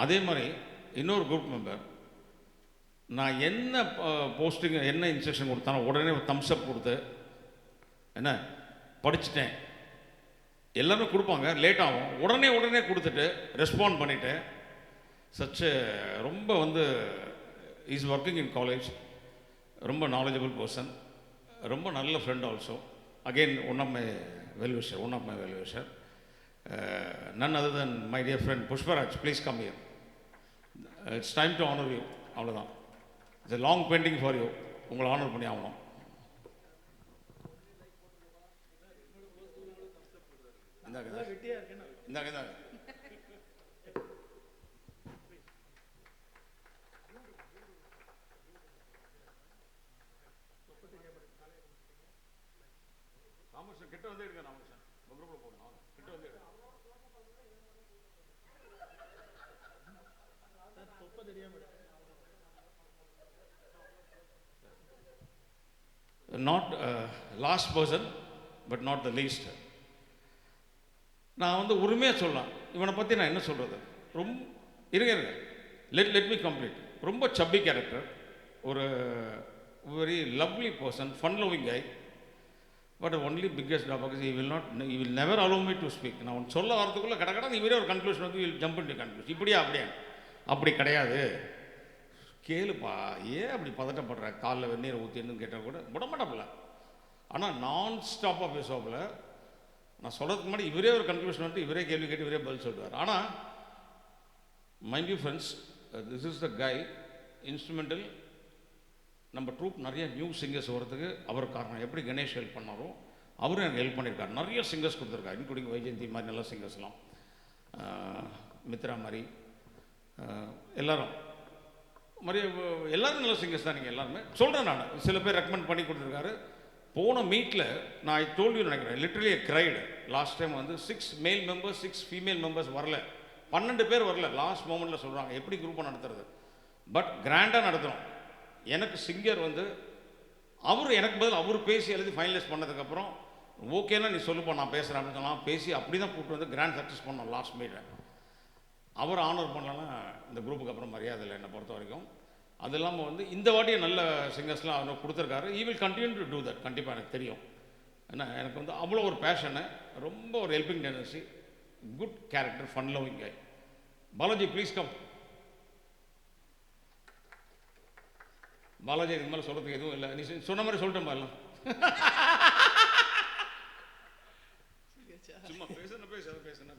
அதே மாதிரி இன்னொரு குரூப் மெம்பர் நான் என்ன போஸ்டிங் என்ன இன்ஸ்ட்ரக்ஷன் கொடுத்தாலும் உடனே தம்ஸ் அப் கொடுத்து என்ன படிச்சுட்டேன் எல்லாமே கொடுப்பாங்க, லேட் ஆகும், உடனே கொடுத்துட்டு ரெஸ்பாண்ட் பண்ணிவிட்டு சச்சு ரொம்ப வந்து இஸ் ஒர்க்கிங் இன் காலேஜ், ரொம்ப நாலேஜபிள் பர்சன், ரொம்ப நல்ல friend also. Again one of my wellwisher, none other than my dear friend Pushparaj. Please come here. It's time to honor you. அவ்வளோதான். It's a long pending for you. உங்களை honour பண்ணி ஆகணும். இந்தாங்க ராமகிருஷ்ணன் கிட்ட வந்து எடுங்க. ராமகிருஷ்ணன் குரூப்ல போடணும், கிட்ட வந்து எடுங்க. Not last person but not the least. நான் வந்து உரிமையாக சொல்லலாம், இவனை பற்றி நான் என்ன சொல்கிறது, ரொம்ப இருங்க லெட் மீ கம்ப்ளீட். ரொம்ப சப்பி கேரக்டர், ஒரு very lovely person, fun loving guy. But only biggest drawback he will never allow me to speak. நான் ஒன்று சொல்ல வரதுக்குள்ளே கடை இவரே ஒரு கன்க்ளூஷன் வந்து will jump in to conclusion. இப்படியா அப்படி கிடையாது, கேளுப்பா, ஏன் அப்படி பதட்டப்படுற, காலில் வெந்நீரை ஊற்றின்னு கேட்டால் கூட விடமாட்டாப்புல. ஆனால் நான் ஸ்டாப்பாக பேசுவாப்புல. நான் சொல்கிறதுக்கு முன்னாடி இவரே ஒரு கன்க்ளூஷன் வந்து இவரே கேள்வி கேட்டு இவரே பதில் சொல்லுவார். ஆனால் mind you friends, this is the guy instrumental. நம்ம ட்ரூப் நிறைய நியூ சிங்கர்ஸ் வரதுக்கு அவர் காரணம். எப்படி கணேஷ் ஹெல்ப் பண்ணாரோ அவரும் எனக்கு ஹெல்ப் பண்ணியிருக்காரு. நிறைய சிங்கர்ஸ் கொடுத்துருக்காரு, இன்க்ளூடிங் வைஜெயந்தி மாதிரி நல்ல சிங்கர்ஸ்லாம், மித்ரா மாதிரி எல்லோரும் நல்ல சிங்கர்ஸ் தான். நீங்கள் எல்லாருமே சொல்கிறேன், நான் சில பேர் ரெக்கமெண்ட் பண்ணி கொடுத்துருக்காரு. போன மீட்டில் நான் தோல்வி நினைக்கிறேன், லிட்டரலி கிரைடு. லாஸ்ட் டைம் வந்து 6 மேல் மெம்பர்ஸ் 6 ஃபீமேல் மெம்பர்ஸ் வரல, 12 பேர் வரல. லாஸ்ட் மோமெண்ட்டில் சொல்கிறாங்க எப்படி குரூப்பாக நடத்துறது, பட் கிராண்டாக நடத்துகிறோம். எனக்கு சிங்கர் வந்து அவர் எனக்கு பதில் அவர் பேசி எழுதி ஃபைனலைஸ் பண்ணதுக்கப்புறம் ஓகேனா நீ சொல்லுப்பா நான் பேசுகிறேன் அப்படின்னு சொல்லலாம். பேசி அப்படி தான் கூப்பிட்டு வந்து கிராண்ட் சக்ஸஸ் பண்ணோம் லாஸ்ட் மீட்டில். அவர் ஆனர் பண்ணலன்னா இந்த குரூப்புக்கு அப்புறம் மரியாதை இல்லை என்னை பொறுத்த வரைக்கும். அது இல்லாமல் வந்து இந்த வாட்டியும் நல்ல சிங்கர்ஸ்லாம் அவர் கொடுத்துருக்காரு. He will continue to do that. கண்டிப்பாக எனக்கு தெரியும். ஏன்னா எனக்கு வந்து அவ்வளோ ஒரு பேஷனு, ரொம்ப ஒரு helping tendency, good character, fun loving guy. Balaji please come. Balaji இதுக்கு மேலே சொல்கிறதுக்கு எதுவும் இல்லை, நீ சொன்ன மாதிரி சொல்லிட்டோம் எல்லாம். சும்மா பேசுனா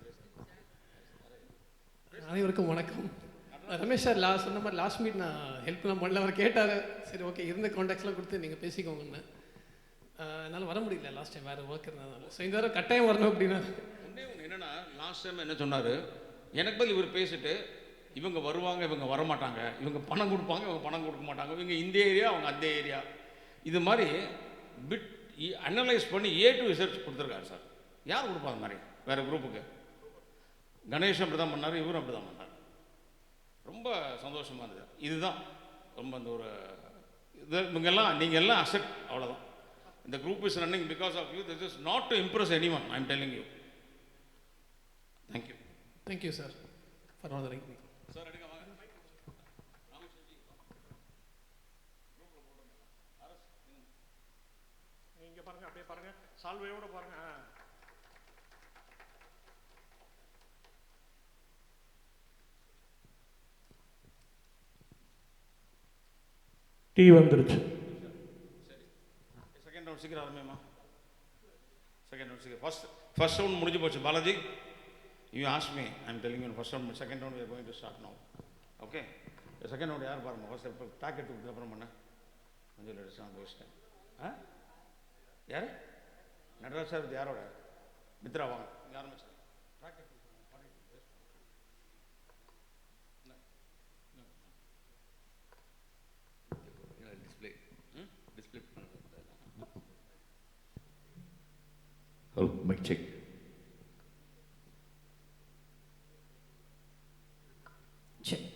அனைவருக்கும் வணக்கம். ரமேஷ் சார் சொன்ன மாதிரி லாஸ்ட் மீட் நான் ஹெல்ப்லாம் பண்ணல. அவர் கேட்டார், சரி ஓகே இருந்த கான்டாக்ட்ஸ்லாம் கொடுத்து நீங்கள் பேசிக்கோங்கன்னு. என்னால் வர முடியல லாஸ்ட் டைம், வேறு ஒர்க் இருந்ததுனால. ஸோ இந்த தடவை கட்டாயம் வரணும் அப்படின்னா என்னென்னா லாஸ்ட் டைம் என்ன சொன்னார், எனக்கு பதில் இவர் பேசிட்டு இவங்க வருவாங்க இவங்க வரமாட்டாங்க, இவங்க பணம் கொடுப்பாங்க இவங்க பணம் கொடுக்க மாட்டாங்க, இவங்க இந்த ஏரியா அவங்க அந்த ஏரியா, இது மாதிரி பிட் அனலைஸ் பண்ணி A to Z கொடுத்துருக்காரு சார். யார் கொடுப்பா அது மாதிரி வேறு குரூப்புக்கு? கணேஷ் அப்படி தான் பண்ணார், இவரும் அப்படி தான் பண்ணார். ரொம்ப சந்தோஷமாக இருந்தது. இதுதான் ரொம்ப அந்த ஒரு இது. இவங்கெல்லாம் நீங்கள் எல்லாம் அசெட், அவ்வளோதான். இந்த group is running because of you. This is not to impress any one, I am telling you. Thank you sir for honouring me. Sir அடிக்க வாங்க. நீங்கள் பாருங்கள், அப்படியே பாருங்கள், சால்வையோட பாருங்கள். டீ வந்துருச்சு. சரி, செகண்ட் ரவுண்ட் சீக்கிரம் ஆரம்பிமா. செகண்ட் ரவுண்ட் சீக்கிரம். ஃபர்ஸ்ட் ரவுண்ட் முடிஞ்சு போச்சு. Balaji, you ask me, I am telling you first round. Second round we are going to start now. Okay, second round யார் பாருங்க. ஃபர்ஸ்ட் பேக் எடுத்து அப்புறம் பண்ண கொஞ்சம் லெட்ஸ் நாட் வேஸ்ட் டைம். யார்? நடராஜ் சார் யாரோட? மித்ரா வாங்க. யாரும் சார் பேக் எடுத்து டிஸ்பிளே ஹலோ, மைக் செக். சரி,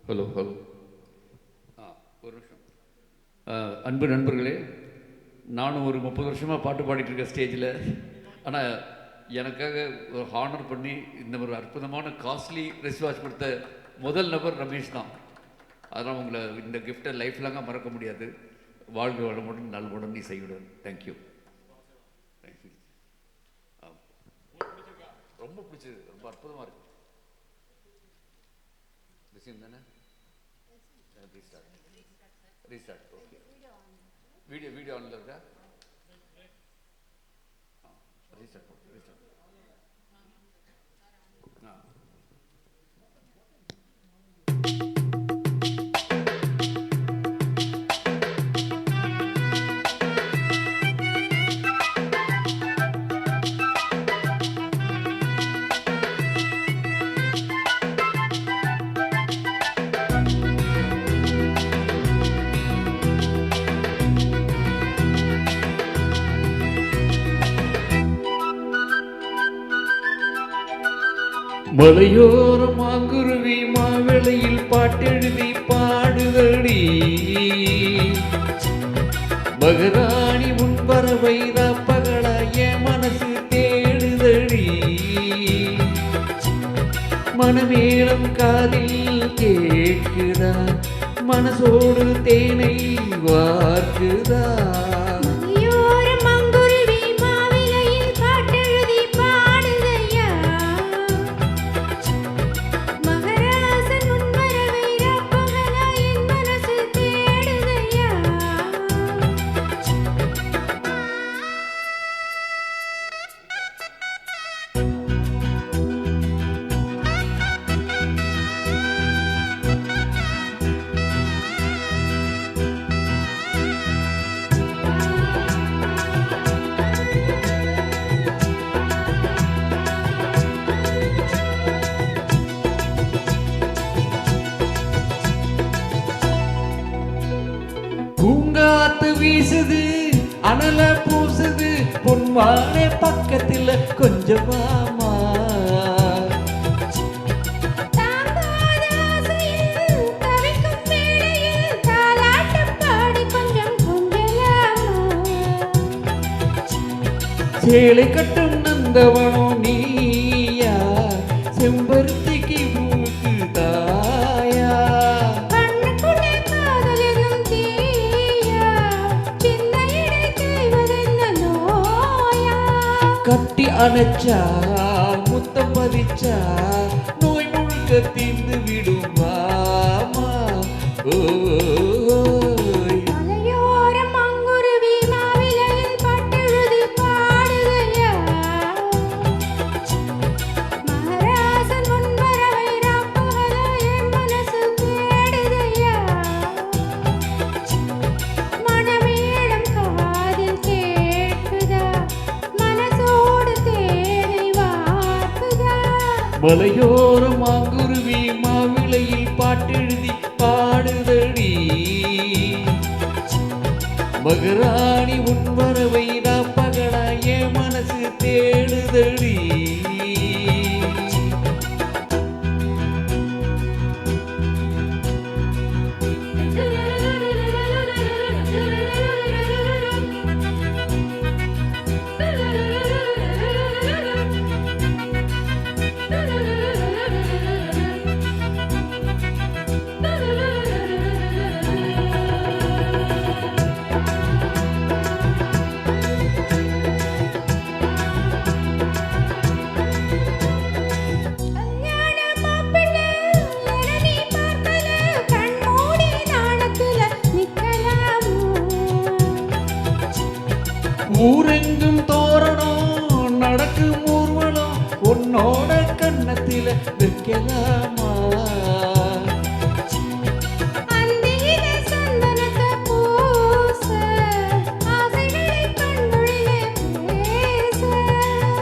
ஹலோ ஒரு நிமிஷம். அன்பு நண்பர்களே, நானும் ஒரு 30 வருஷமாக பாட்டு பாடிட்டு இருக்கேன் ஸ்டேஜில். ஆனால் எனக்காக ஒரு ஹானர் பண்ணி இந்த ஒரு அற்புதமான காஸ்ட்லி ரிஸ்ட் வாட்ச் கொடுத்த முதல் நபர் ரமேஷ் தான். அதனால் உங்களை இந்த கிஃப்டை லைஃப் லாங்காக மறக்க முடியாது. வாழ்க வளமுடன், நல்வளம், நீ செய்யுடன். தேங்க்யூ. தேங்க்யூ. ரொம்ப பிடிச்சது, ரொம்ப அற்புதமாக இருக்கு. விஷயம் தானே? ரீஸ்டார்ட். ஓகே. வீடியோ ஆன்ல இருக்கா? ரீஸ்டார்ட். மலையோர மாங்குருவி மாவேளையில் பாட்டெழுதி பாடுதடி, மகராணி முன்பறவை பகல என் மனசு தேடுதடி, மனமேளம் காதில் கேட்குதா, மனசோடு தேனை வார்க்குதா. பூங்காத்து வீசுது, அனல பூசுது, பொன்வானே பக்கத்தில் கொஞ்சமாமா. சேலை கட்டும் நந்தவனம் நீயா, செம்பருத்திக்கு பூக்கு தாயா. கட்டி அணைச்சா முத்தம் பதிச்சா நோய் முழுக்க தீர்ந்து விடுவாமா. மலையோர மாங்குருவி மாவிளையில் பாட்டெழுதி பாடுதடி, மகராணி உன் வரவை நான் பகலா என் மனசு தேடுதடி. ஊரெங்கும் தோரணம் நடக்கும் ஊர்வலம், உன்னோட கண்ணத்தில வைக்கலாமா.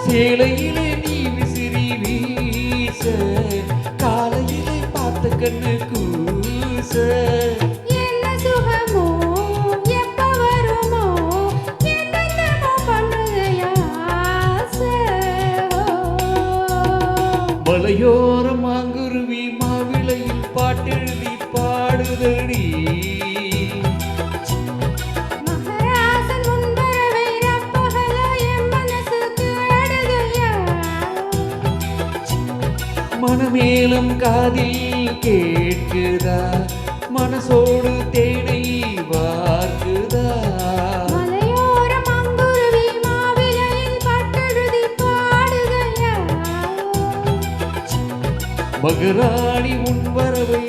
சேலையிலே நீ விசிறி வீச, காலையிலே பார்த்த கண்ணு கூச. மலையோர மாங்குருவி மாவிளையில் பாட்டெழுதி மனமேலும் காதில் கேட்குதா, மனசோடு தேனை வார்க்குதா. மலையோர மங்குருவி மாவிலையில் பட்டெழுதி பாடுகையா. மகராணி உன் வரவை